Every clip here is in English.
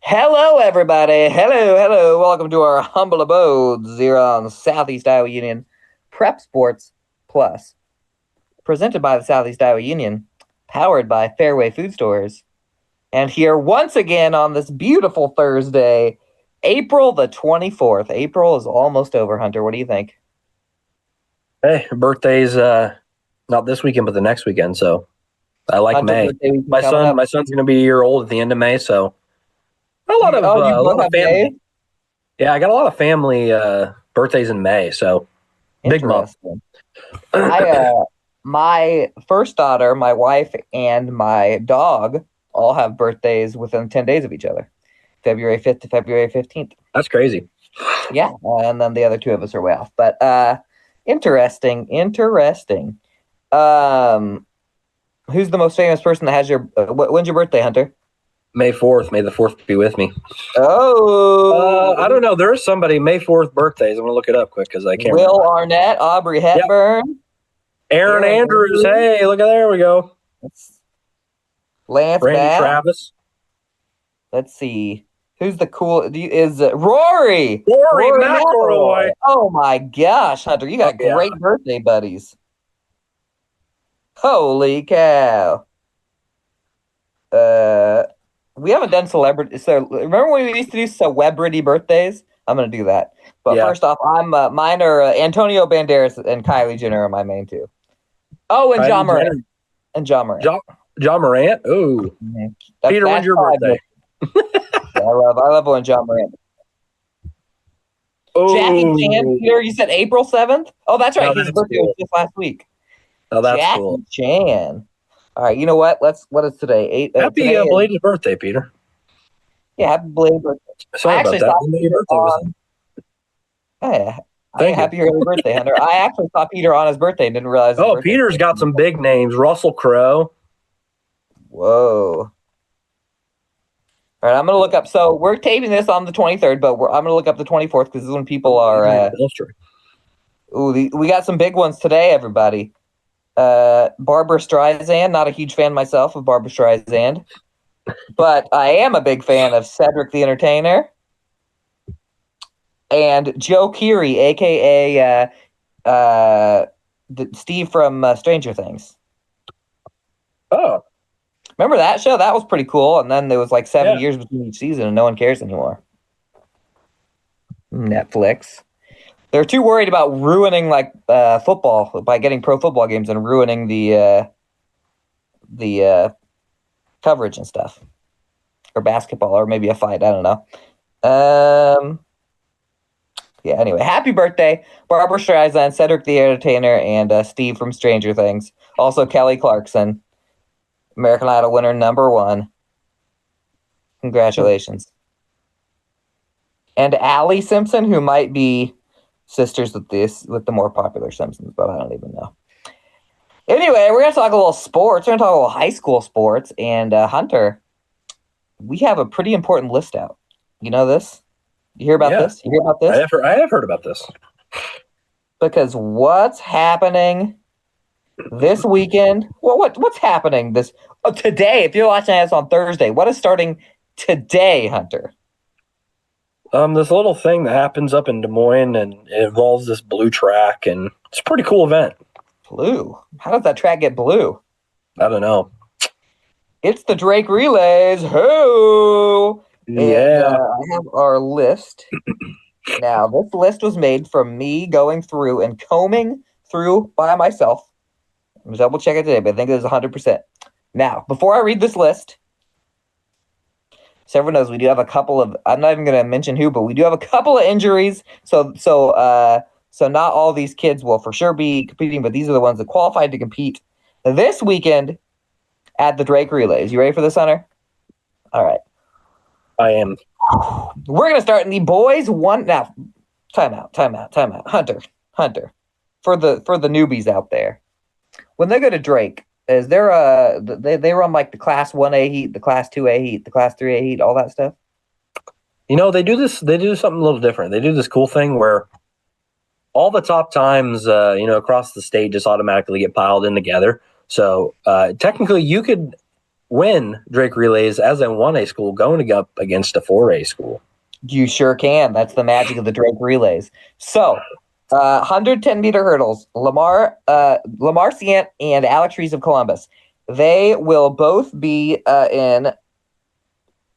Hello, everybody. Hello. Welcome to our humble abodes here on Southeast Iowa Union Prep Sports Plus, presented by the Southeast Iowa Union, powered by Fairway Food Stores. And here once again on this beautiful Thursday, April the 24th. April is almost over, Hunter. What do you think? Hey, birthday's not this weekend, but the next weekend. So I like Hunter May. birthday weekend My coming son, up. my son's going to be a year old at the end of May. So You a both lot of have May? family. Yeah, I got a lot of family birthdays in May. So big month. Interesting. My first daughter, my wife, and my dog all have birthdays within 10 days of each other. February 5th to February 15th. That's crazy. Yeah, and then the other two of us are way off. But interesting. Who's the most famous person that has your when's your birthday, Hunter? May 4th. May the 4th be with me. Oh, I don't know. There is somebody May 4th birthdays. I'm going to look it up quick because I can't Will remember. Arnett, Aubrey Yep. Hepburn, Aaron Andrews. Andrews. Hey, look at there we go. Lance Randy Bass. Travis. Let's see. Who's the cool? Is Rory? Rory McIlroy. Oh my gosh, Hunter, you got great birthday buddies. Holy cow! We haven't done celebrity. So remember when we used to do celebrity birthdays? I'm gonna do that. But first off, mine are Antonio Banderas and Kylie Jenner are my main two. Oh, and John Morant. John Morant. Oh, Peter, when's your birthday? I love when John Morant. Oh, Jackie Chan, Peter, you said April 7th? Oh, that's right. His birthday was just last week. Oh, that's Jackie cool. Chan. All right, you know what? What is today? Happy belated birthday, Peter. Yeah, happy belated birthday. Sorry about that. Happy early birthday, Hunter. I actually saw Peter on his birthday and didn't realize. Oh, Peter's got some big names. Russell Crowe. Whoa. All right, I'm going to look up. So we're taping this on the 23rd, but I'm going to look up the 24th because this is when people are. We got some big ones today, everybody. Barbara Streisand. Not a huge fan myself of Barbara Streisand, but I am a big fan of Cedric the Entertainer and Joe Keery, a.k.a. Steve from Stranger Things. Oh. Remember that show? That was pretty cool. And then there was like 7 years between each season and no one cares anymore. Netflix. They're too worried about ruining like football by getting pro football games and ruining the coverage and stuff. Or basketball or maybe a fight. I don't know. Yeah, anyway. Happy birthday, Barbara Streisand, Cedric the Entertainer, and Steve from Stranger Things. Also Kelly Clarkson. American Idol winner #1. Congratulations. And Allie Simpson, who might be sisters with the more popular Simpsons, but I don't even know. Anyway, we're going to talk a little sports. We're going to talk a little high school sports. And Hunter, we have a pretty important list out. You know this? You hear about this? You hear about this? I have heard about this. Because what's happening this weekend? Well, what's happening today? If you're watching this on Thursday, what is starting today, Hunter? This little thing that happens up in Des Moines, and it involves this blue track, and it's a pretty cool event. Blue? How does that track get blue? I don't know. It's the Drake Relays. Who? Yeah. And, I have our list. Now, this list was made from me going through and combing through by myself. I'm going to double check it today, but I think it was 100%. Now, before I read this list, so everyone knows we do have a couple of, I'm not even going to mention who, but we do have a couple of injuries. So not all these kids will for sure be competing, but these are the ones that qualified to compete this weekend at the Drake Relays. You ready for this, Hunter? All right. I am. We're going to start in the boys one. Now, time out. Hunter. For the newbies out there. When they go to Drake, is there they run like the Class 1A heat, the Class 2A heat, the Class 3A heat, all that stuff? You know, they do something a little different. They do this cool thing where all the top times, across the state just automatically get piled in together. So technically you could win Drake relays as a 1A school going up against a 4A school. You sure can. That's the magic of the Drake relays. So, 110-meter hurdles. Lamar Ciant and Alex Reese of Columbus. They will both be in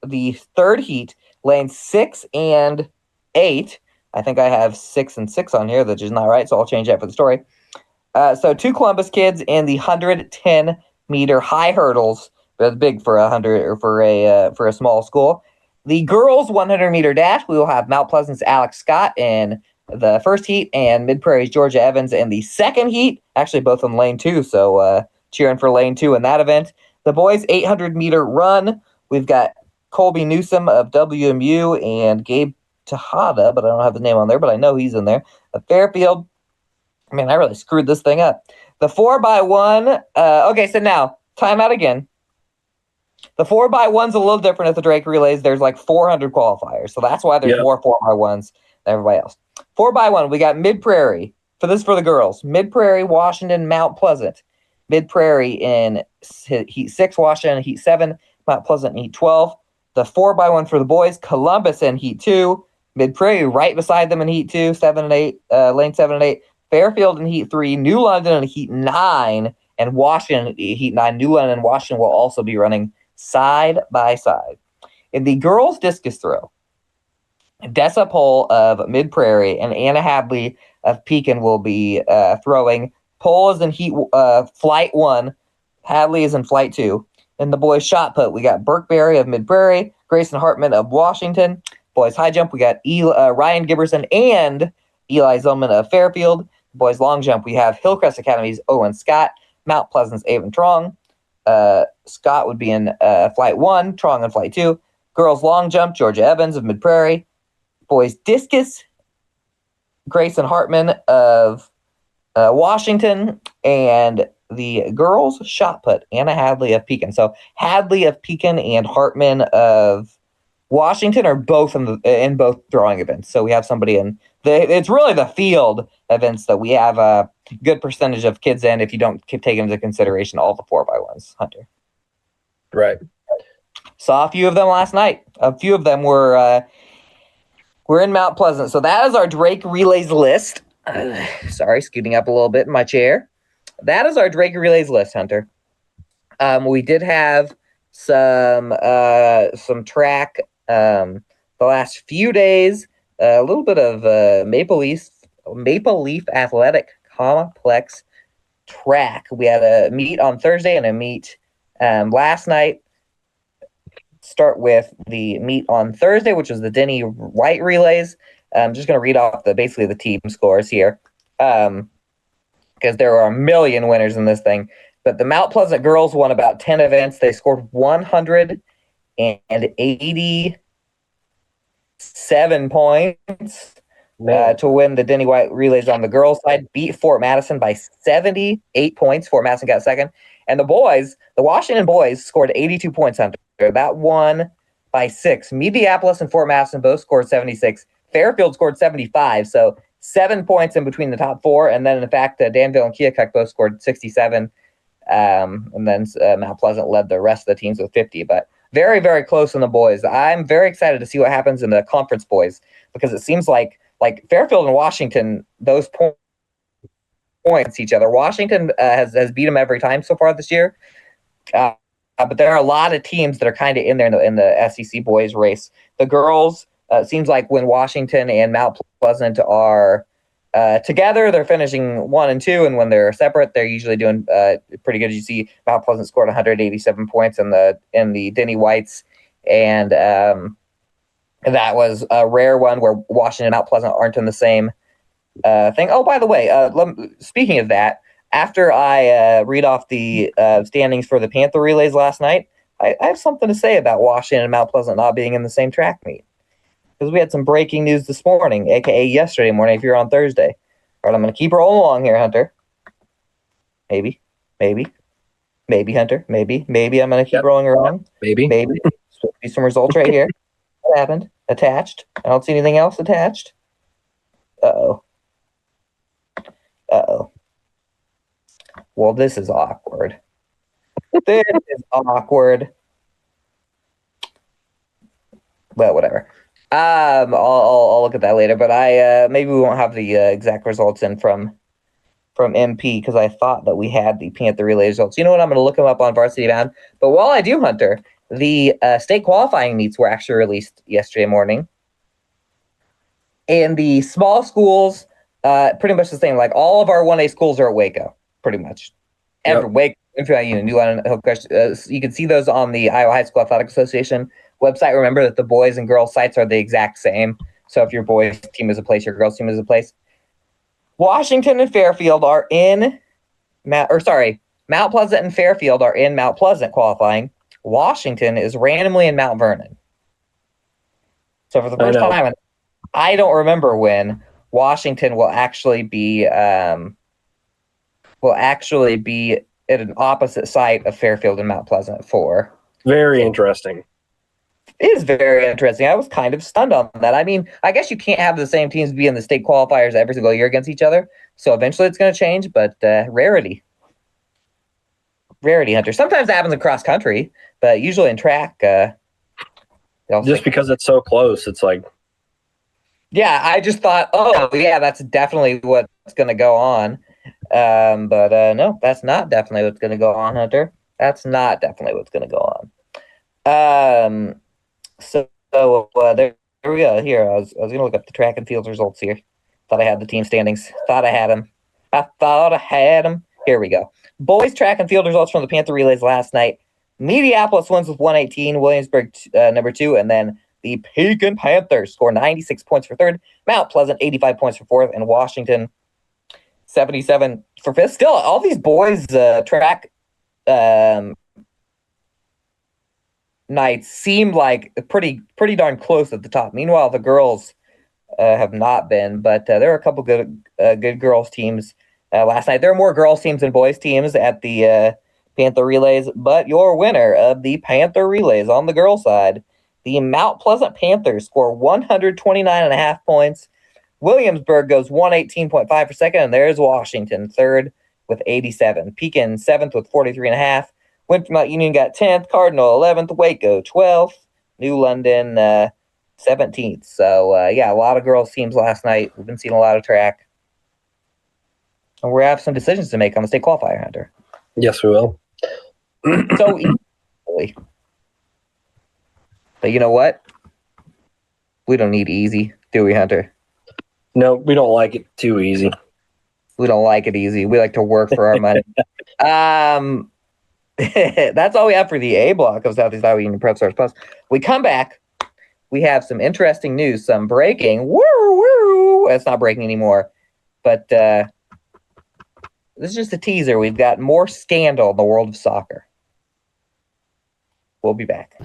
the third heat, lanes 6 and 8. I think I have 6 and 6 on here, which is not right, so I'll change that for the story. So 2 Columbus kids in the 110-meter high hurdles. That's big for 100 or for a small school. The girls 100-meter dash, we will have Mount Pleasant's Alex Scott in the first heat and Mid Prairie's Georgia Evans in the second heat. Actually, both in lane 2, so cheering for lane 2 in that event. The boys 800-meter run, we've got Colby Newsom of WMU and Gabe Tejada, but I don't have his name on there, but I know he's in there. Fairfield. Man, I really screwed this thing up. The 4x1. Okay, so now, time out again. The 4x1's a little different at the Drake relays. There's like 400 qualifiers, so that's why there's more 4x1s than everybody else. 4x1, we got Mid Prairie. For the girls. Mid Prairie, Washington, Mount Pleasant. Mid Prairie in Heat 6, Washington, Heat 7, Mount Pleasant in Heat 12. The 4x1 for the boys, Columbus in Heat 2. Mid Prairie right beside them in Heat 2, 7 and 8, lane 7 and 8. Fairfield in Heat 3, New London in Heat 9, and Washington in Heat 9. New London and Washington will also be running side by side. In the girls' discus throw, Dessa Pohl of Mid Prairie and Anna Hadley of Pekin will be throwing. Pohl is in Heat Flight 1. Hadley is in Flight 2. In the boys' shot put, we got Burkeberry of Mid Prairie, Grayson Hartman of Washington. Boys' high jump, we got Ryan Giberson and Eli Zillman of Fairfield. Boys' long jump, we have Hillcrest Academy's Owen Scott, Mount Pleasant's Avon Trong. Scott would be in Flight 1, Trong in Flight 2. Girls' long jump, Georgia Evans of Mid Prairie. Boys' discus, Grayson Hartman of Washington. And the girls' shot put, Anna Hadley of Pekin. So Hadley of Pekin and Hartman of Washington are both in both throwing events. So we have somebody in it's really the field events that we have a good percentage of kids in if you don't take into consideration all the 4x1s, Hunter. Right. Saw a few of them last night. A few of them were in Mount Pleasant. So that is our Drake Relays list. Sorry, scooting up a little bit in my chair. That is our Drake Relays list, Hunter. We did have some track the last few days. A little bit of Maple Leaf Athletic Complex track. We had a meet on Thursday and a meet last night. Start with the meet on Thursday, which was the Denny White relays. I'm just going to read off basically the team scores here because there are a million winners in this thing. But the Mount Pleasant girls won about 10 events. They scored 187 points to win the Denny White relays on the girls' side. Beat Fort Madison by 78 points. Fort Madison got second. And the Washington boys scored 82 points on that won by 6. Mediapolis and Fort Madison both scored 76. Fairfield scored 75. So 7 points in between the top 4. And then, in fact, Danville and Keokuk both scored 67. And then Mount Pleasant led the rest of the teams with 50. But very, very close in the boys. I'm very excited to see what happens in the conference boys because it seems like Fairfield and Washington, those points each other. Washington has beat them every time so far this year. But there are a lot of teams that are kind of in there in the SEC boys race. The girls, it seems like when Washington and Mount Pleasant are together, they're finishing 1 and 2, and when they're separate, they're usually doing pretty good. You see, Mount Pleasant scored 187 points in the Denny Whites, and that was a rare one where Washington and Mount Pleasant aren't in the same thing. Oh, by the way, speaking of that, after I read off the standings for the Panther relays last night, I have something to say about Washington and Mount Pleasant not being in the same track meet. Because we had some breaking news this morning, a.k.a. yesterday morning if you're on Thursday. All right, I'm going to keep rolling along here, Hunter. Maybe, Hunter. Maybe I'm going to keep rolling along. Maybe. So see some results right here. What happened? Attached. I don't see anything else attached. Uh-oh. Well, this is awkward. This is awkward. But whatever. I'll look at that later. But maybe we won't have the exact results in from MP because I thought that we had the Panther relay results. You know what? I'm going to look them up on Varsity Bound. But while I do, Hunter, the state qualifying meets were actually released yesterday morning. And the small schools, pretty much the same. Like all of our 1A schools are at Waco, pretty much. Yep. Waco, New Line, Hillcrest. You can see those on the Iowa High School Athletic Association website. Remember that the boys and girls sites are the exact same. So if your boys team is a place, your girls team is a place. Washington and Fairfield are in Mount Pleasant and Fairfield are in Mount Pleasant qualifying. Washington is randomly in Mount Vernon. So for the first time, I don't remember when Washington will actually be at an opposite site of Fairfield and Mount Pleasant for. Very interesting. It is very interesting. I was kind of stunned on that. I mean, I guess you can't have the same teams be in the state qualifiers every single year against each other. So eventually it's going to change, but rarity. Rarity, Hunter. Sometimes that happens in cross country, but usually in track. Just because it's so close, it's like. Yeah, I just thought, oh, yeah, that's definitely what's going to go on. But no, that's not definitely what's going to go on, Hunter. That's not definitely what's going to go on. So there we go. Here, I was going to look up the track and field results here. Thought I had the team standings. Thought I had them. Here we go. Boys track and field results from the Panther relays last night. Mediapolis wins with 118, Williamsburg number 2, and then the Pekin Panthers score 96 points for third, Mount Pleasant 85 points for fourth, and Washington 77 for fifth. Still, all these boys track nights seem like pretty darn close at the top. Meanwhile, the girls have not been, but there are a couple good girls teams last night. There are more girls teams than boys teams at the Panther relays, but your winner of the Panther relays on the girls side, the Mount Pleasant Panthers score 129.5 points. Williamsburg goes 118.5 for second, and there's Washington third with 87. Pekin seventh with 43.5. Wintermount Union got 10th, Cardinal 11th, Waco 12th, New London 17th. So, yeah, a lot of girls teams last night. We've been seeing a lot of track. And we have some decisions to make on the state qualifier, Hunter. Yes, we will. So easily. But you know what? We don't need easy, do we, Hunter? No, we don't like it too easy. We don't like it easy. We like to work for our money. That's all we have for the A block of Southeast Iowa Union Prep Stars Plus. We come back. We have some interesting news, some breaking. Woo! It's not breaking anymore. But this is just a teaser. We've got more scandal in the world of soccer. We'll be back.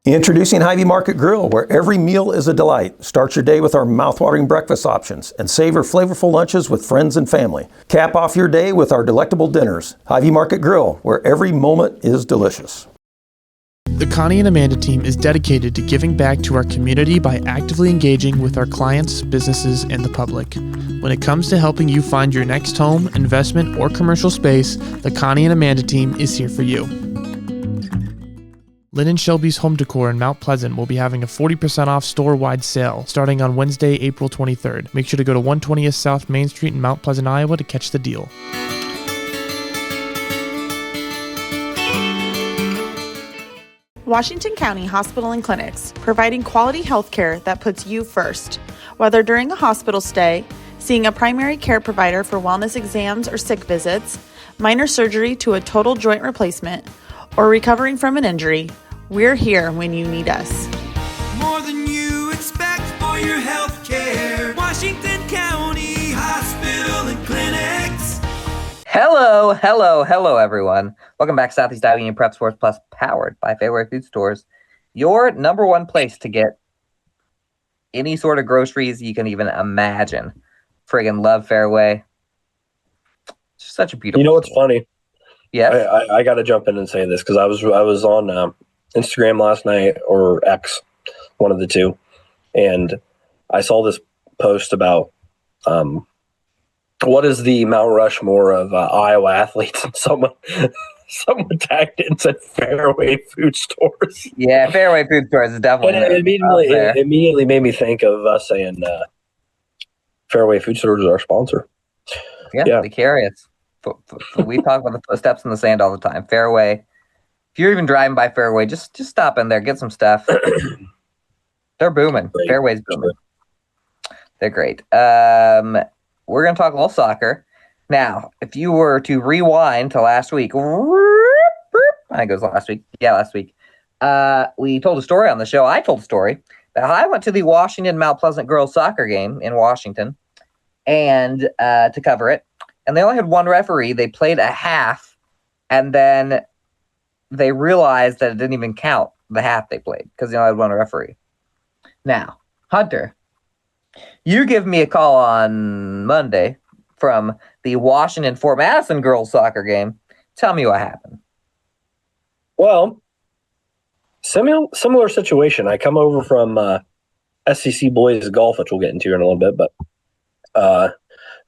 Introducing Hy-Vee Market Grill, where every meal is a delight. Start your day with our mouthwatering breakfast options and savor flavorful lunches with friends and family. Cap off your day with our delectable dinners. Hy-Vee Market Grill, where every moment is delicious. The Connie and Amanda team is dedicated to giving back to our community by actively engaging with our clients, businesses, and the public. When it comes to helping you find your next home, investment, or commercial space, the Connie and Amanda team is here for you. Lynn & Shelby's Home Decor in Mount Pleasant will be having a 40% off store-wide sale starting on Wednesday, April 23rd. Make sure to go to 120th South Main Street in Mount Pleasant, Iowa to catch the deal. Washington County Hospital and Clinics, providing quality health care that puts you first. Whether during a hospital stay, seeing a primary care provider for wellness exams or sick visits, minor surgery to a total joint replacement, or recovering from an injury, we're here when you need us. More than you expect for your health care. Washington County Hospital and Clinics. Hello, everyone. Welcome back to Southeast Iowa Union Prep Sports Plus, powered by Fairway Food Stores. Your number one place to get any sort of groceries you can even imagine. Friggin' love Fairway. It's such a beautiful You know what's funny? Yes. I got to jump in and say this because I was on Instagram last night, or X, one of the two, and I saw this post about what is the Mount Rushmore of Iowa athletes, and someone tagged it and said Fairway food stores. Yeah, Fairway food stores is definitely And there. it immediately made me think of us saying Fairway food stores is our sponsor. Yeah. Be curious. We talk about the steps in the sand all the time. Fairway. If you're even driving by Fairway, just stop in there, get some stuff. They're booming. Great. Fairway's booming. They're great. We're going to talk a little soccer. Now, if you were to rewind to last week, I think it was last week. Yeah, last week. We told a story on the show. I told a story that I went to the Washington Mount Pleasant girls soccer game in Washington and to cover it. And they only had one referee. They played a half, and then they realized that it didn't even count the half they played because they only had one referee. Now, Hunter, you give me a call on Monday from the Washington Fort Madison girls soccer game. Tell me what happened. Well, similar situation. I come over from SCC boys golf, which we'll get into in a little bit, but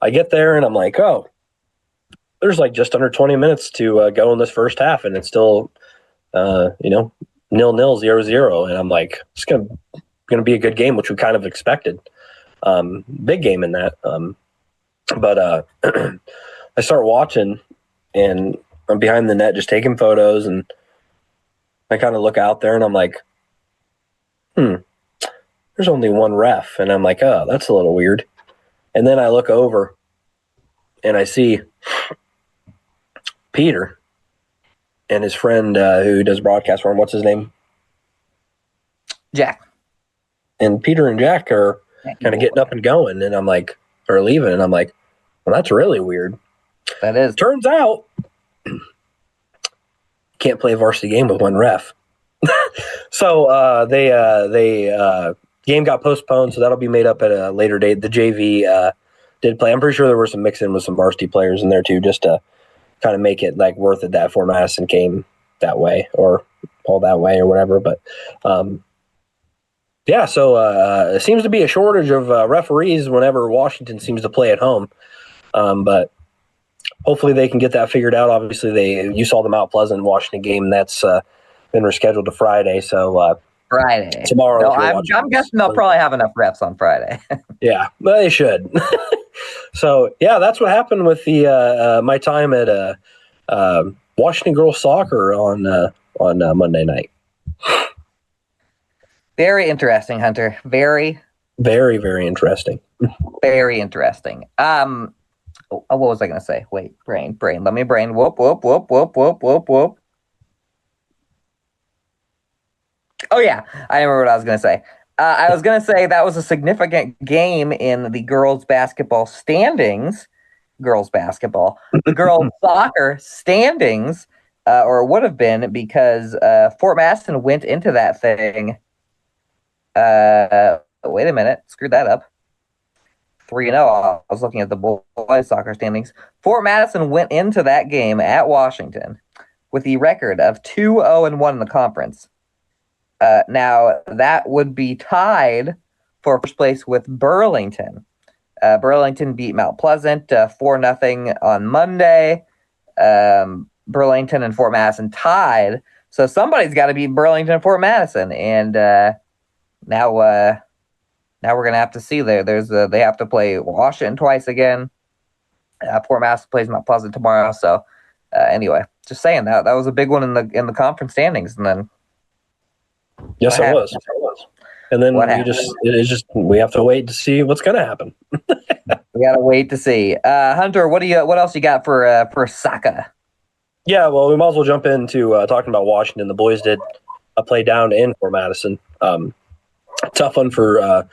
I get there and I'm like, oh, there's like just under 20 minutes to go in this first half, and it's still, 0-0, 0-0, and I'm like, it's gonna be a good game, which we kind of expected. Big game in that, but I start watching, and I'm behind the net just taking photos, and I kind of look out there, and I'm like, there's only one ref, and I'm like, oh, that's a little weird. And then I look over, and I see Peter and his friend who does broadcast for him. What's his name? Jack. And Peter and Jack are kind of getting up and going, and I'm like, or leaving, and I'm like, well, that's really weird. That is. Turns out, can't play a varsity game with one ref. So they game got postponed, so that'll be made up at a later date. The JV did play. I'm pretty sure there were some mix-in with some varsity players in there too, just to kind of make it like worth it that Fort Madison came that way or all that way or whatever. But yeah, so it seems to be a shortage of referees whenever Washington seems to play at home. But hopefully they can get that figured out. Obviously, you saw the Mount Pleasant Washington game. That's been rescheduled to Friday. So Friday. Tomorrow. No, I'm guessing they'll probably have enough refs on Friday. Yeah, well, they should. So yeah, that's what happened with the my time at Washington girls soccer on Monday night. Very interesting, Hunter. Very, very, very interesting. Very interesting. What was I going to say? Wait, brain. Let me brain. Whoop. Oh, yeah. I remember what I was going to say. I was going to say that was a significant game in the girls' basketball standings. Girls' basketball. The girls' soccer standings, or would have been, because Fort Madison went into that thing. Wait a minute. Screwed that up. 3-0. I was looking at the boys' soccer standings. Fort Madison went into that game at Washington with the record of 2-0-1 in the conference. Now, that would be tied for first place with Burlington. Burlington beat Mount Pleasant 4-0 on Monday. Burlington and Fort Madison tied. So somebody's got to beat Burlington and Fort Madison. And now we're going to have to see there. They have to play Washington twice again. Fort Madison plays Mount Pleasant tomorrow. So anyway, just saying that was a big one in the conference standings. And then yes, it was. And then we have to wait to see what's going to happen. We got to wait to see. Hunter, what else you got for soccer? Yeah, well, we might as well jump into talking about Washington. The boys did play down in Fort Madison. Tough one for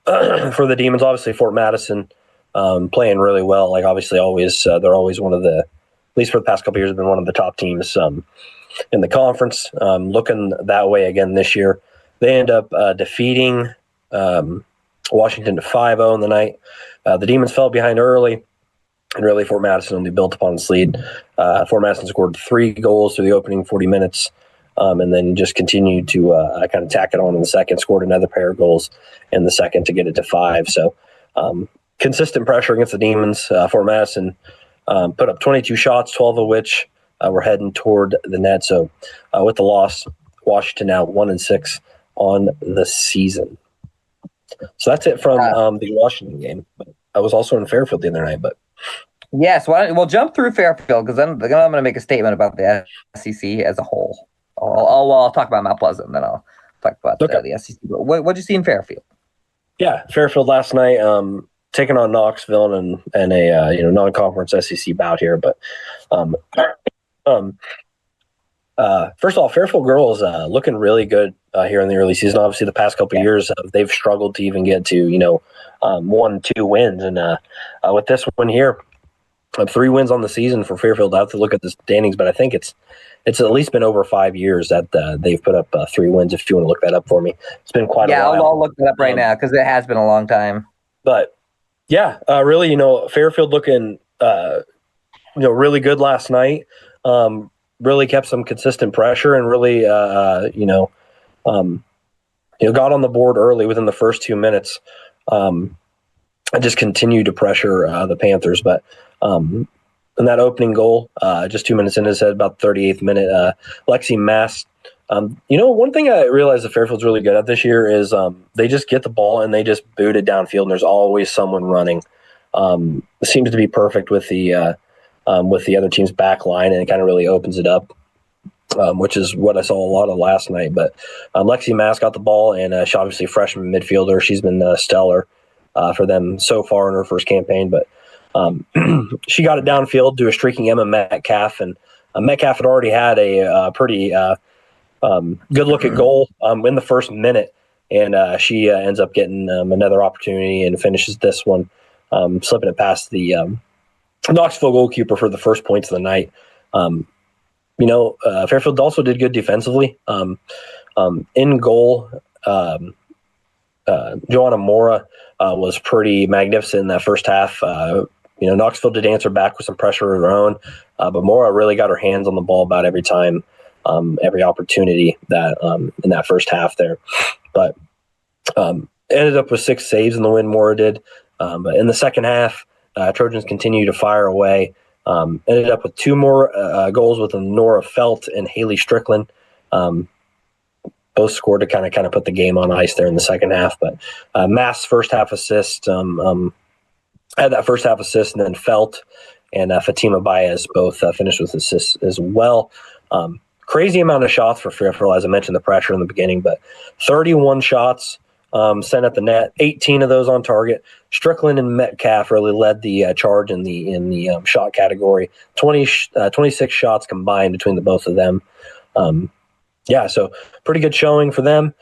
the Demons. Obviously, Fort Madison playing really well. Like obviously, they're always one of the, at least for the past couple of years, have been one of the top teams in the conference. Looking that way again this year. They end up defeating Washington to 5-0 in the night. The Demons fell behind early, And really, Fort Madison only built upon its lead. Fort Madison scored 3 goals through the opening 40 minutes, and then just continued to kind of tack it on in the second, scored another pair of goals in the second to get it to 5. So consistent pressure against the Demons. Fort Madison put up 22 shots, 12 of which were heading toward the net. So with the loss, Washington now 1-6 on the season. So that's it from the Washington game. But I was also in Fairfield the other night, but Yes, we'll jump through Fairfield because then I'm going to make a statement about the SEC as a whole. I'll talk about Mount Pleasant, and then I'll talk about the SEC. What'd you see in Fairfield? Yeah, Fairfield last night, taking on Knoxville and a non-conference SEC bout here. But first of all, Fairfield girls looking really good here in the early season. Obviously, the past couple of years they've struggled to even get to 1-2 wins, and with this one here. 3 wins on the season for Fairfield. I have to look at the standings, but I think it's at least been over 5 years that they've put up 3 wins. If you want to look that up for me, it's been quite a while. Yeah, I'll look that up right now because it has been a long time. But yeah, really, Fairfield looking really good last night. Really kept some consistent pressure and really got on the board early within the first 2 minutes. And just continued to pressure the Panthers, but. In that opening goal, just 2 minutes in, it said about the 38th minute, Lexi Mass. One thing I realized that Fairfield's really good at this year is they just get the ball and they just boot it downfield, and there's always someone running. It seems to be perfect with the other team's back line, and it kind of really opens it up, which is what I saw a lot of last night. But Lexi Mass got the ball, and she's obviously a freshman midfielder. She's been stellar for them so far in her first campaign, but she got it downfield to a streaking Emma Metcalf, and Metcalf had already had a pretty good look at goal in the first minute, and she ends up getting another opportunity and finishes this one, slipping it past the Knoxville goalkeeper for the first points of the night. Fairfield also did good defensively. In goal, Joanna Mora was pretty magnificent in that first half. Knoxville did answer back with some pressure of their own, but Mora really got her hands on the ball about every time, every opportunity that in that first half there. But ended up with 6 saves in the win, Mora did. But in the second half, Trojans continued to fire away. Ended up with 2 more goals with Nora Felt and Haley Strickland. Both scored to kind of put the game on ice there in the second half. But Mass first half assist, had that first half assist, and then Felt and Fatima Baez both finished with assists as well. Crazy amount of shots for Fairfield, as I mentioned, the pressure in the beginning, but 31 shots sent at the net, 18 of those on target. Strickland and Metcalf really led the charge in the shot category. 26 shots combined between the both of them. So pretty good showing for them.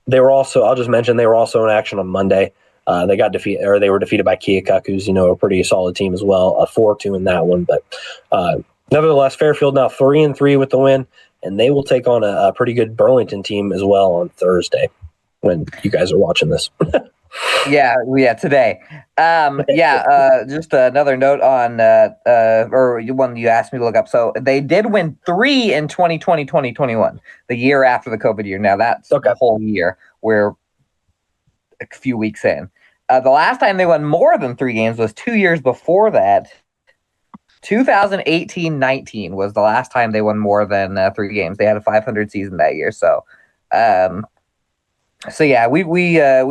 They were also, I'll just mention, they were also in action on Monday. They were defeated by Keokuk, who's a pretty solid team as well. 4-2 in that one, but nevertheless, Fairfield now 3-3 with the win, and they will take on a pretty good Burlington team as well on Thursday when you guys are watching this. Yeah, today. Just another note on or one you asked me to look up. So they did win 3 in 2020, 2021, the year after the COVID year. Now that's the whole year. We're a few weeks in. The last time they won more than 3 games was 2 years before that. 2018-19 was the last time they won more than 3 games. They had a 500 season that year. So we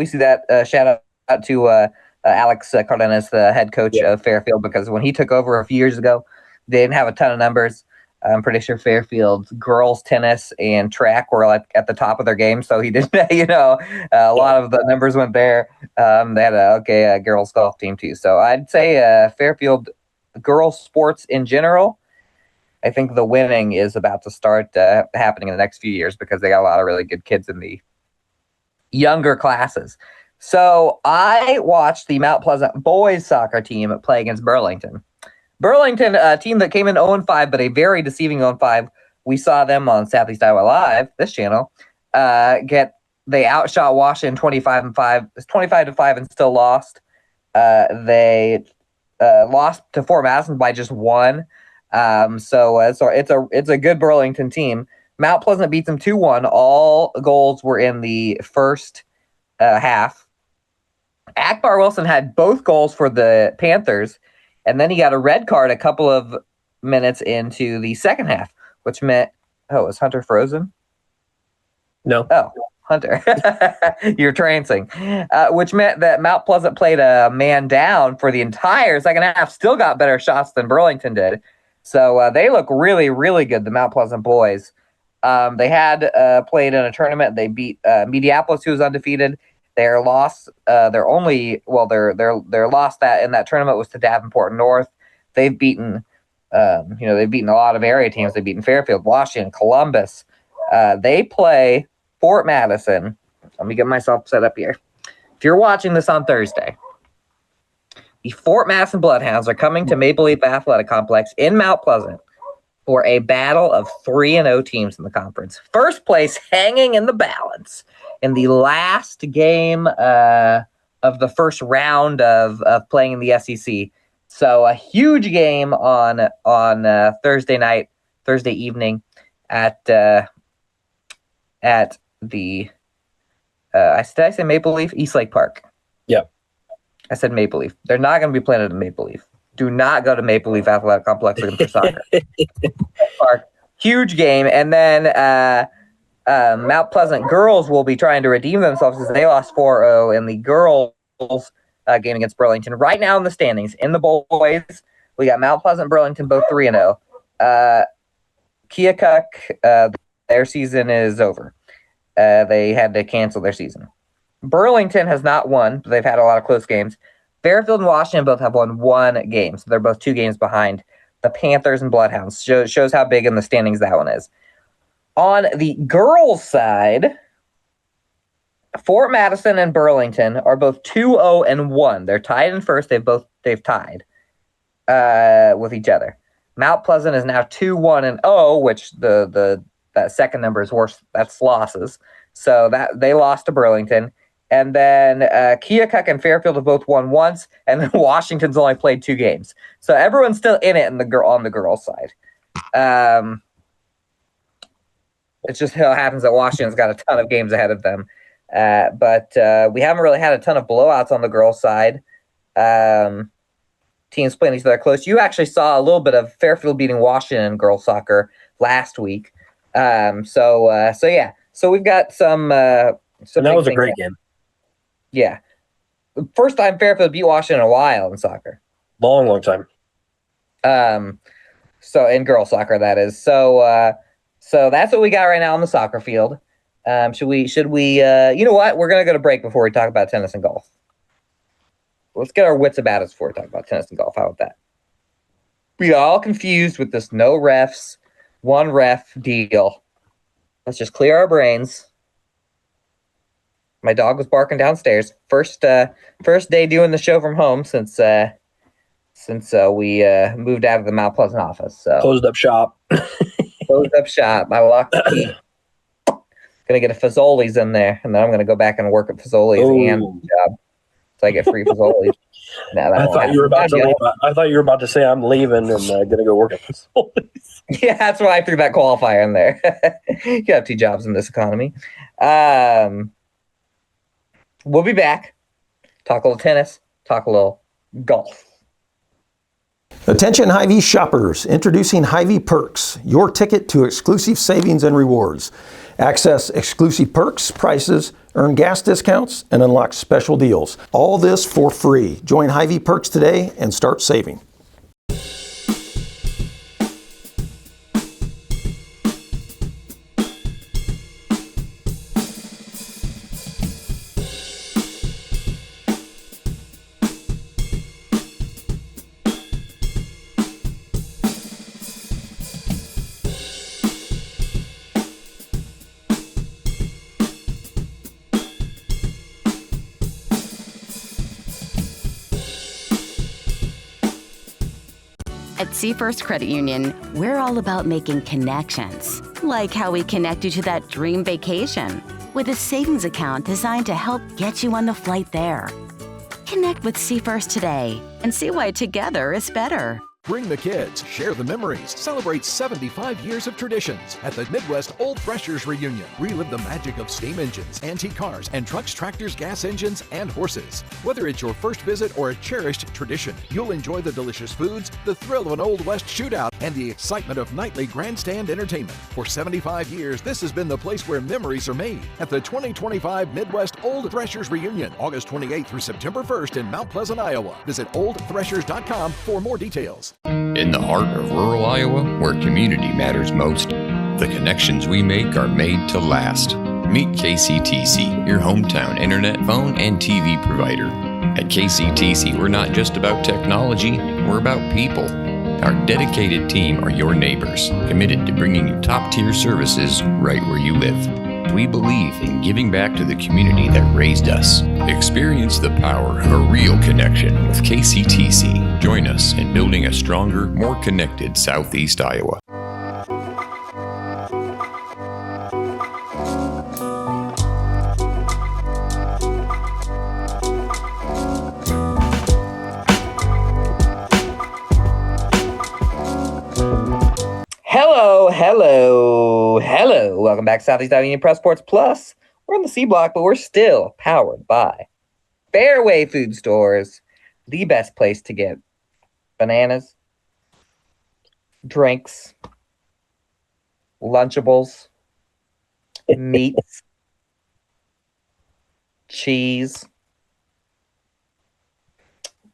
see that. Shout out to Alex Cardenas, the head coach of Fairfield, because when he took over a few years ago, they didn't have a ton of numbers. I'm pretty sure Fairfield's girls tennis and track were at the top of their game, so he didn't. A lot of the numbers went there. They had a girls golf team too. So I'd say Fairfield girls sports in general. I think the winning is about to start happening in the next few years because they got a lot of really good kids in the younger classes. So I watched the Mount Pleasant boys soccer team play against Burlington. Burlington, a team that came in 0-5, but a very deceiving 0-5. We saw them on Southeast Iowa Live, this channel. They outshot Washington 25-5, 25-5, and still lost. They lost to Fort Madison by just 1. So it's a good Burlington team. Mount Pleasant beats them 2-1. All goals were in the first half. Akbar Wilson had both goals for the Panthers, and then he got a red card a couple of minutes into the second half, which meant, is Hunter frozen? No. Oh, Hunter. You're trancing. Which meant that Mount Pleasant played a man down for the entire second half, still got better shots than Burlington did. So they look really, really good, the Mount Pleasant boys. They had played in a tournament. They beat Mediapolis, who was undefeated. Their loss, their loss that in that tournament was to Davenport North. They've beaten, they've beaten a lot of area teams. They've beaten Fairfield, Washington, Columbus. They play Fort Madison. Let me get myself set up here. If you're watching this on Thursday, the Fort Madison Bloodhounds are coming to Maple Leaf Athletic Complex in Mount Pleasant for a battle of 3-0 teams in the conference. First place hanging in the balance in the last game of the first round of playing in the SEC. So a huge game on Thursday evening at the did I say Maple Leaf? Eastlake Park. Yep. I said Maple Leaf. They're not going to be playing at Maple Leaf. Do not go to Maple Leaf Athletic Complex looking for soccer. Park. Huge game. And then Mount Pleasant girls will be trying to redeem themselves as they lost 4-0 in the girls game against Burlington. Right now in the standings, in the boys, we got Mount Pleasant, Burlington, both 3-0. Keokuk, their season is over. They had to cancel their season. Burlington has not won, but they've had a lot of close games. Fairfield and Washington both have won 1 game, so they're both 2 games behind the Panthers and Bloodhounds. Shows how big in the standings that one is. On the girls' side, Fort Madison and Burlington are both 2-0-1. They're tied in first. They've tied with each other. Mount Pleasant is now 2-1-0, which that second number is worse. That's losses. So that they lost to Burlington. And then Keokuk and Fairfield have both won once, and then Washington's only played 2 games. So everyone's still in it on the girls' side. It's just how it happens that Washington's got a ton of games ahead of them. But we haven't really had a ton of blowouts on the girls' side. Teams playing each other close. You actually saw a little bit of Fairfield beating Washington in girls' soccer last week. So yeah. So we've got some. And that was a great game. Yeah. First time Fairfield beat Washington in a while in soccer. Long time. So in girls soccer, that is. So that's what we got right now on the soccer field. Should we, you know what? We're going to go to break before we talk about tennis and golf. Let's get our wits about us before we talk about tennis and golf. How about that? We got all confused with this no refs, 1 ref deal. Let's just clear our brains. My dog was barking downstairs. First day doing the show from home since we moved out of the Mount Pleasant office. So closed up shop. Closed up shop. I locked the key. Gonna get a Fazoli's in there, and then I'm gonna go back and work at Fazoli's and job, so I get free Fazoli's. No, I thought you were about to say I'm leaving and gonna go work at Fazoli's. Yeah, that's why I threw that qualifier in there. You have 2 jobs in this economy. We'll be back. Talk a little tennis. Talk a little golf. Attention Hy-Vee shoppers, introducing Hy-Vee Perks, your ticket to exclusive savings and rewards. Access exclusive perks, prices, earn gas discounts, and unlock special deals. All this for free. Join Hy-Vee Perks today and start saving. At Seafirst Credit Union, we're all about making connections, like how we connect you to that dream vacation with a savings account designed to help get you on the flight there. Connect with See First today and see why together is better. Bring the kids, share the memories, celebrate 75 years of traditions at the Midwest Old Threshers Reunion. Relive the magic of steam engines, antique cars, and trucks, tractors, gas engines, and horses. Whether it's your first visit or a cherished tradition, you'll enjoy the delicious foods, the thrill of an Old West shootout, and the excitement of nightly grandstand entertainment. For 75 years, this has been the place where memories are made at the 2025 Midwest Old Threshers Reunion, August 28th through September 1st in Mount Pleasant, Iowa. Visit oldthreshers.com for more details. In the heart of rural Iowa, where community matters most, the connections we make are made to last. Meet KCTC, your hometown internet, phone, and TV provider. At KCTC, we're not just about technology, we're about people. Our dedicated team are your neighbors, committed to bringing you top-tier services right where you live. We believe in giving back to the community that raised us. Experience the power of a real connection with KCTC. Join us in building a stronger, more connected Southeast Iowa. Hello. Welcome back to Southeast Iowa Union Press Sports Plus. We're on the C block, but we're still powered by Fairway Food Stores, the best place to get bananas, drinks, Lunchables, meats, cheese,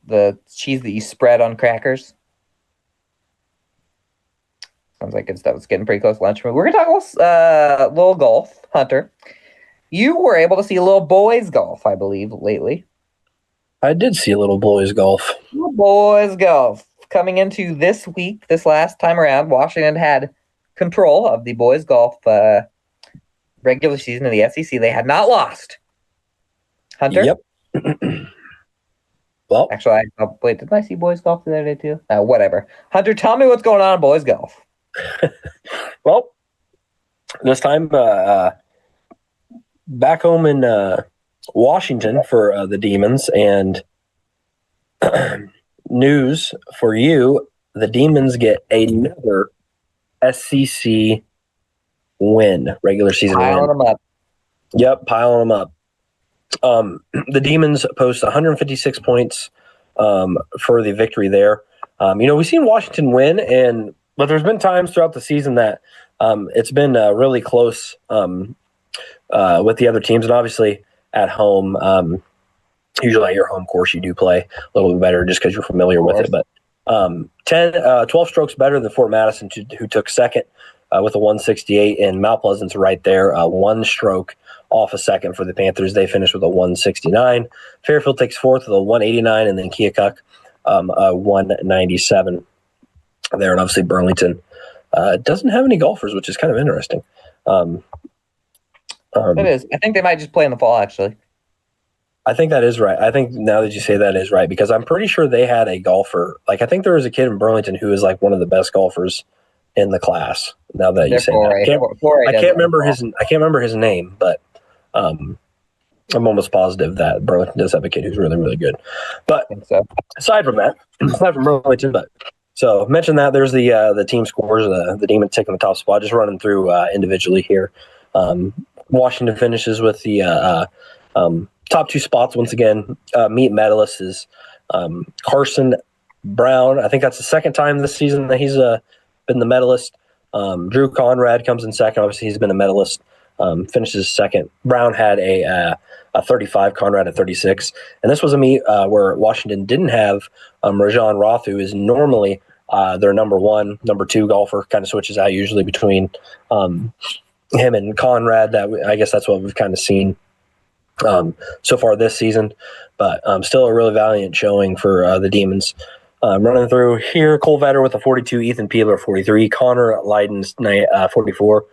the cheese that you spread on crackers. Sounds like good stuff. It's getting pretty close to lunch. We're going to talk a little golf. Hunter, you were able to see a little boys golf, I believe, lately. I did see a little boys golf. Little boys golf. Coming into this week, this last time around, Washington had control of the boys golf regular season of the SEC. They had not lost. Hunter? Yep. Well, actually, wait, didn't I see boys golf the other day too? Whatever. Hunter, tell me what's going on in boys golf. Well, this time back home in Washington for the Demons, and news for you, the Demons get another SEC win, regular season win. Piling them up. Yep, piling them up. The Demons post 156 points for the victory there. We've seen Washington win, but there's been times throughout the season that it's been really close with the other teams, and obviously at home, usually at your home course, you do play a little bit better just because you're familiar with it. But 12 strokes better than Fort Madison, who took second with a 168, and Mount Pleasant's right there, one stroke off a second for the Panthers. They finished with a 169. Fairfield takes fourth with a 189, and then Keokuk a 197 there. And obviously Burlington doesn't have any golfers, which is kind of interesting. It is. I think they might just play in the fall, actually. I think that is right. I think now that you say that is right, because I'm pretty sure they had a golfer. Like, I think there was a kid in Burlington who is like one of the best golfers in the class. Now that you say that, I can't remember his name, but I'm almost positive that Burlington does have a kid who's really, really good. But aside from Burlington, so mention that there's the team scores, the Demon taking the top spot. Just running through individually here. Washington finishes with the top two spots once again. Meet medalist is Carson Brown. I think that's the second time this season that he's been the medalist. Drew Conrad comes in second. Obviously, he's been a medalist. Finishes second. Brown had a 35, Conrad at 36. And this was a meet where Washington didn't have Rajan Roth, who is normally their number one, number two golfer. Kind of switches out usually between him and Conrad. I guess that's what we've kind of seen so far this season. But still a really valiant showing for the Demons. Running through here, Cole Vetter with a 42, Ethan Peeler 43, Connor Leiden's 44,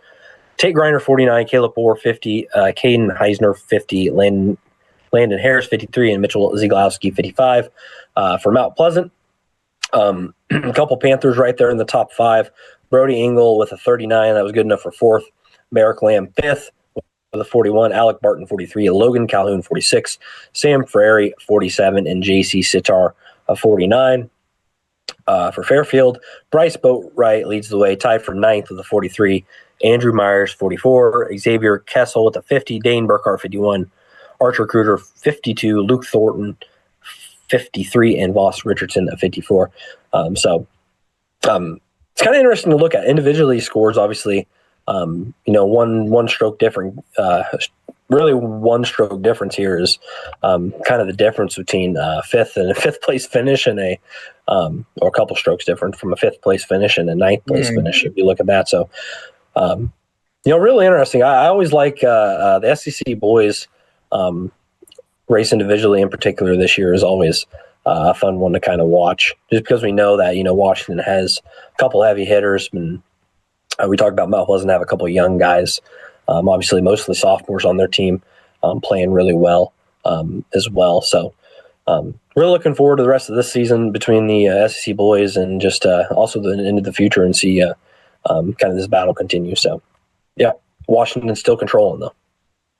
Tate Griner 49, Caleb Bohr 50, Caden Heisner 50, Landon Harris 53, and Mitchell Zieglowski 55 for Mount Pleasant. A couple Panthers right there in the top five. Brody Engel with a 39, that was good enough for fourth. Merrick Lamb fifth, with a 41, Alec Barton 43, Logan Calhoun 46, Sam Frary 47, and JC Sitar 49. For Fairfield, Bryce Boatwright leads the way, tied for ninth with a 43. Andrew Myers 44, Xavier Kessel with a 50, Dane Burkhart 51, Archer Kruger 52, Luke Thornton 53, and Voss Richardson at 54. It's kind of interesting to look at. Individually, scores obviously, one stroke different. Really, one stroke difference here is kind of the difference between fifth and a fifth place finish and or a couple strokes different from a fifth place finish and a ninth place finish. If you look at that, so really interesting. I always like the SEC boys race individually in particular this year is always a fun one to kind of watch, just because we know that Washington has a couple heavy hitters, and we talked about Mount Pleasant have a couple of young guys. Obviously, mostly sophomores on their team playing really well as well. So really looking forward to the rest of this season between the SEC boys and just also into the future and see kind of this battle continue. So, yeah, Washington's still controlling, though.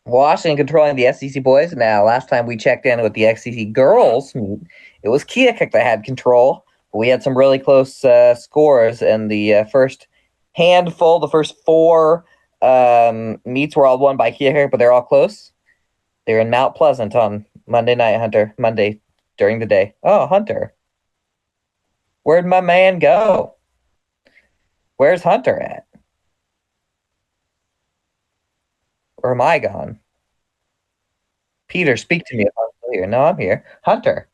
Washington controlling the SEC boys. Now, last time we checked in with the SEC girls, it was Keokuk that had control. We had some really close scores in the first handful. The first four meets were all won by Keokuk, but they're all close. They're in Mount Pleasant on Monday night, Hunter. Monday during the day. Oh, Hunter. Where'd my man go? Where's Hunter at? Or am I gone? Peter, speak to me if I'm still here. No, I'm here. Hunter.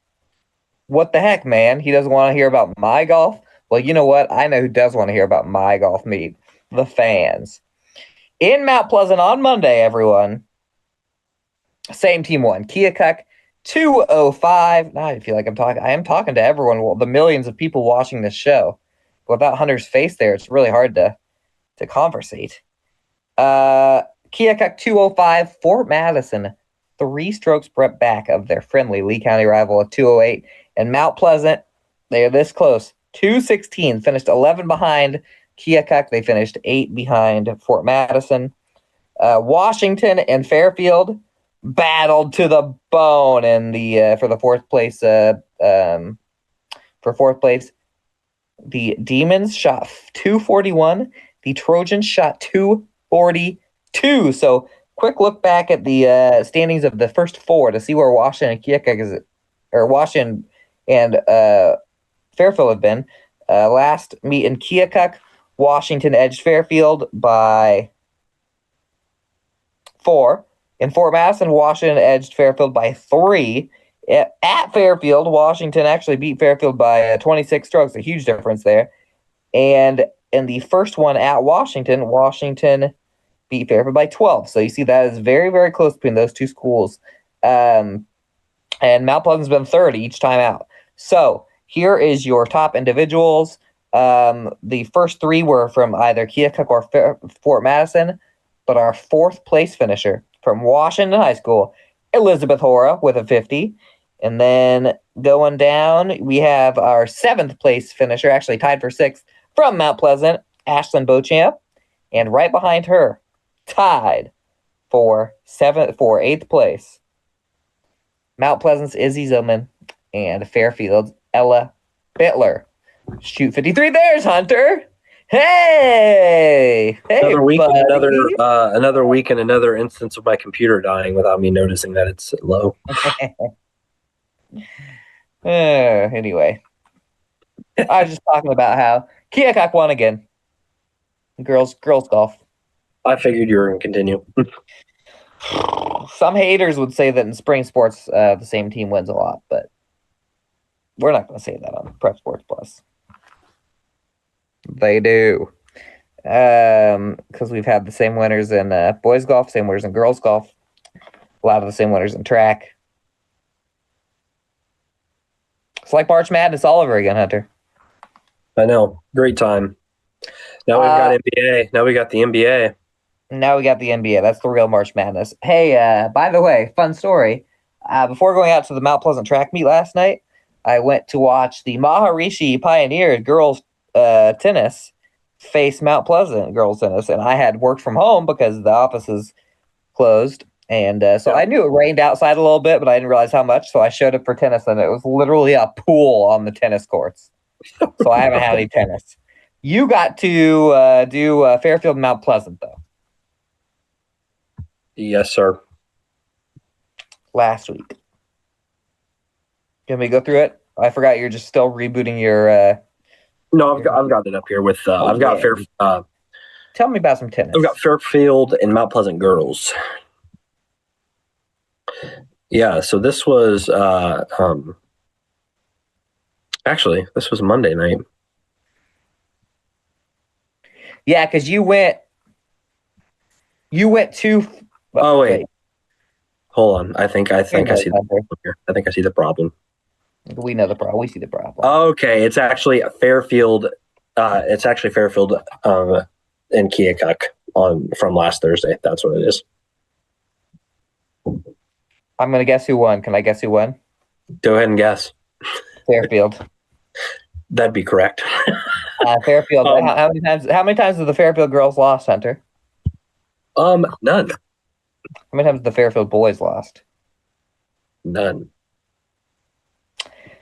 What the heck, man? He doesn't want to hear about my golf? Well, you know what? I know who does want to hear about my golf meet. The fans. In Mount Pleasant on Monday, everyone. Same team won. Keokuk 205. Now I feel like I am talking to everyone, well, the millions of people watching this show. Without Hunter's face there, it's really hard to conversate. Keokuk 205, Fort Madison 3 strokes back of their friendly Lee County rival at 208. And Mount Pleasant, they are this close. 216, finished 11 behind Keokuk. They finished 8 behind Fort Madison. Washington and Fairfield battled to the bone in the for the fourth place. For fourth place, the Demons shot 241. The Trojans shot 242. So, quick look back at the standings of the first 4 to see where Washington and Keokuk is, or Washington and Fairfield have been. Last meet in Keokuk, Washington edged Fairfield by 4. In Fort Madison, Washington edged Fairfield by 3. At Fairfield, Washington actually beat Fairfield by 26 strokes, a huge difference there. And in the first one at Washington, Washington beat Fairfield by 12. So you see that is very, very close between those two schools. And Mount Pleasant's been third each time out. So here is your top individuals. The first 3 were from either Keokuk or Fort Madison, but our fourth place finisher from Washington High School, Elizabeth Hora with a 50. And then going down, we have our 7th place finisher, actually tied for 6th, from Mount Pleasant, Ashlyn Beauchamp. And right behind her, tied for 8th place, Mount Pleasant's Izzy Zillman and Fairfield's Ella Bittler. Shoot 53. There's Hunter. Hey, another week, buddy. another week, and another instance of my computer dying without me noticing that it's low. Anyway, I was just talking about how Keokuk won again. Girls golf. I figured you were going to continue. Some haters would say that in spring sports, the same team wins a lot, but we're not going to say that on Prep Sports Plus. They do. Because we've had the same winners in boys golf, same winners in girls golf, a lot of the same winners in track. It's like March Madness all over again, Hunter. I know. Great time. Now we've got NBA. Now we got the NBA. Now we got the NBA. That's the real March Madness. Hey, by the way, fun story. Before going out to the Mount Pleasant track meet last night, I went to watch the Maharishi Pioneer girls tennis face Mount Pleasant girls tennis, and I had worked from home because the office is closed. And so I knew it rained outside a little bit, but I didn't realize how much. So I showed up for tennis, and it was literally a pool on the tennis courts. So I haven't had any tennis. You got to do Fairfield and Mount Pleasant, though. Yes, sir. Last week. Can we go through it? I forgot you're just still rebooting your. No, I've got it up here with. I've got Tell me about some tennis. I've got Fairfield and Mount Pleasant girls. Yeah, so this was actually this was Monday night. Yeah, because you went to. Oh wait. Hold on. I think I see the problem here. I think I see the problem. We know the problem. We see the problem. Okay, it's actually Fairfield. It's actually Fairfield and Keokuk from last Thursday. That's what it is. I'm gonna guess who won. Can I guess who won? Go ahead and guess. Fairfield. That'd be correct. Fairfield. How many times have the Fairfield girls lost, Hunter? None. How many times have the Fairfield boys lost? None.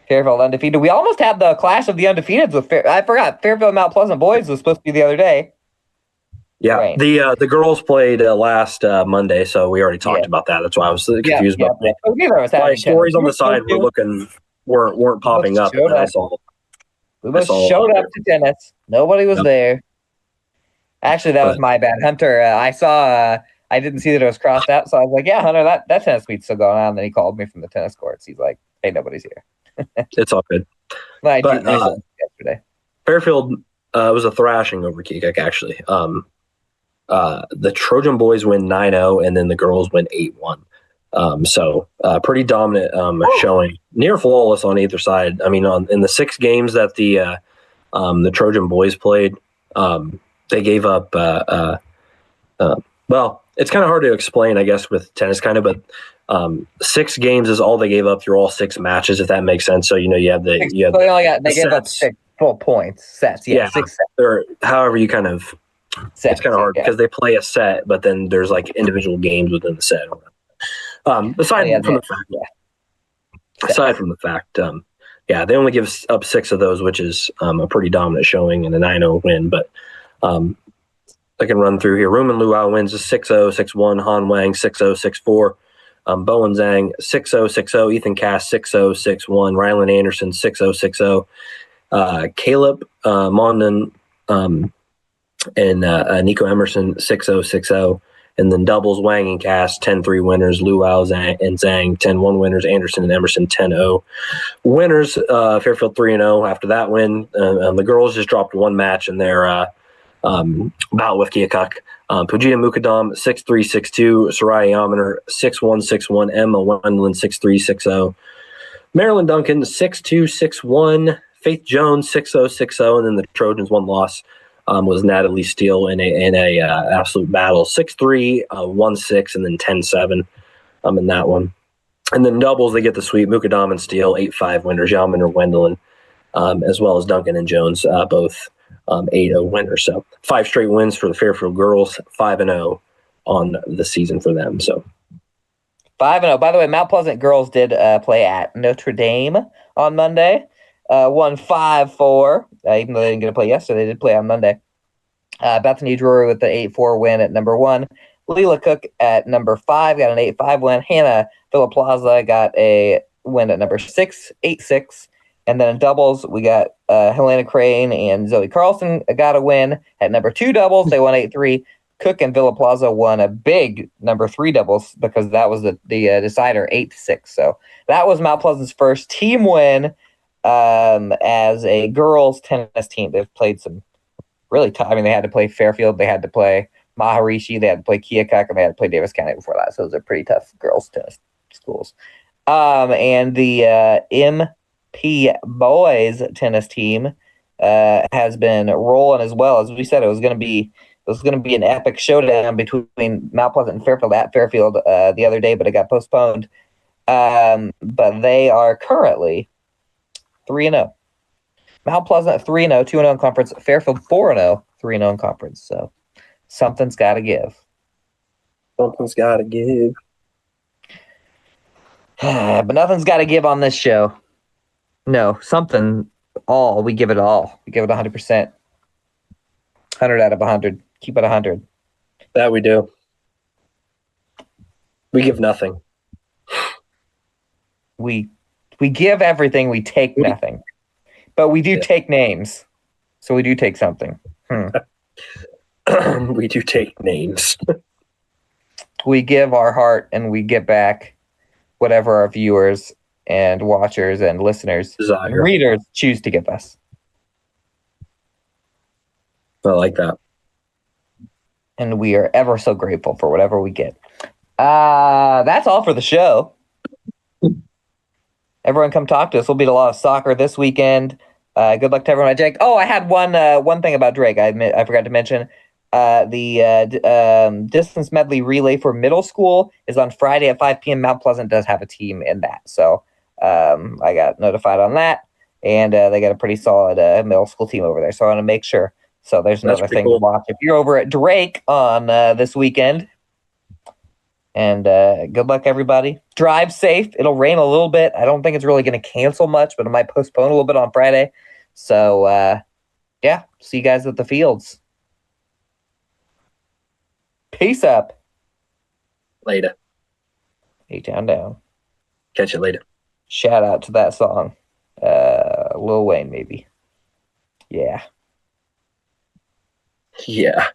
Fairfield undefeated. We almost had the clash of the undefeateds with I forgot. Fairfield Mount Pleasant boys was supposed to be the other day. Yeah, Rain. the girls played last Monday, so we already talked about that. That's why I was confused about that. My stories on the side weren't popping up. And I saw. We both showed up to tennis. Nobody was there. Actually, that was my bad, Hunter. I saw. I didn't see that it was crossed out, so I was like, "Yeah, Hunter, that tennis meet's still going on." And then he called me from the tennis courts. He's like, "Hey, nobody's here." It's all good. Yesterday, Fairfield was a thrashing over Keokuk, actually. The Trojan boys win 9-0, and then the girls win 8-1. So pretty dominant showing, near flawless on either side. I mean, in the 6 games that the Trojan boys played, they gave up. Well, it's kind of hard to explain, I guess, with tennis, kind of, but 6 games is all they gave up through all 6 matches, if that makes sense. So you have they gave up 6 full points sets. Yeah, 6 sets. Or however you kind of. Sets, it's kind of hard because they play a set, but then there's like individual games within the set. Aside from the fact, they only give up 6 of those, which is a pretty dominant showing and a 9-0 win. But I can run through here. Rumen Luau wins 6-0, 6-1. Han Wang 6-0, 6-4. Bowen Zhang 6-0, 6-0. Ethan Cass 6-0, 6-1. Rylan Anderson 6-0, 6-0. Caleb Mondon and Nico Emerson 6-0, 6-0. And then doubles Wang and Cass 10-3 winners. Luau and Zhang 10-1 winners. Anderson and Emerson 10-0 winners. Fairfield 3-0 after that win. The girls just dropped 1 match in their bout with Keokuk. Pujita Mukadam 6-3, 6-2. Soraya Yaminer 6-1, 6-1. Emma Wendland 6-3, 6-0. Marilyn Duncan 6-2, 6-1. Faith Jones 6-0, 6-0. And then the Trojans 1 loss was Natalie Steele in a absolute battle 6-3, 1-6, and then 10-7 in that one. And then doubles, they get the sweep. Mukadam and Steele 8-5 winners. Yaminer Wendland, as well as Duncan and Jones, both 8-0 winners. So 5 straight wins for the Fairfield girls, 5-0 on the season for them. So 5-0. By the way, Mount Pleasant girls did play at Notre Dame on Monday. Won 5-4. Even though they didn't get to play yesterday, they did play on Monday. Bethany Drury with the 8-4 win at number 1. Leela Cook at number 5 got an 8-5 win. Hannah Villaplaza got a win at number 6, 8-6. And then in doubles, we got Helena Crane and Zoe Carlson got a win at number 2 doubles. They won 8-3. Cook and Villaplaza won a big number 3 doubles because that was the decider 8-6. So that was Mount Pleasant's first team win as a girls tennis team. They've played some really tough. I mean, they had to play Fairfield, they had to play Maharishi, they had to play Keokuk, and they had to play Davis County before that. So those are pretty tough girls tennis schools. And the MP boys tennis team has been rolling as well. As we said, it was going to be an epic showdown between Mount Pleasant and Fairfield at Fairfield the other day, but it got postponed. But they are currently 3-0. Mount Pleasant 3-0, 2-0 in conference. Fairfield 4-0, 3-0 in conference. So something's got to give. Something's got to give. But nothing's got to give on this show. No, something. All we give it all. We give it 100%. 100 out of 100. Keep it 100. That we do. We give nothing. We give everything. We take nothing. But we do take names. So we do take something. We do take names. We give our heart and we get back whatever our viewers and watchers and listeners, Desire. readers choose to give us. I like that. And we are ever so grateful for whatever we get. That's all for the show. Everyone come talk to us. We'll be at a lot of soccer this weekend. Good luck to everyone. Jake. Oh, I had one thing about Drake. I forgot to mention. The distance medley relay for middle school is on Friday at 5 p.m. Mount Pleasant does have a team in that. So I got notified on that. And they got a pretty solid middle school team over there. So I want to make sure. So there's another thing to watch. If you're over at Drake on this weekend. And good luck, everybody. Drive safe. It'll rain a little bit. I don't think it's really going to cancel much, but it might postpone a little bit on Friday. So, yeah, see you guys at the fields. Peace up. Later. A-Town down. Catch you later. Shout out to that song. Lil Wayne, maybe. Yeah. Yeah.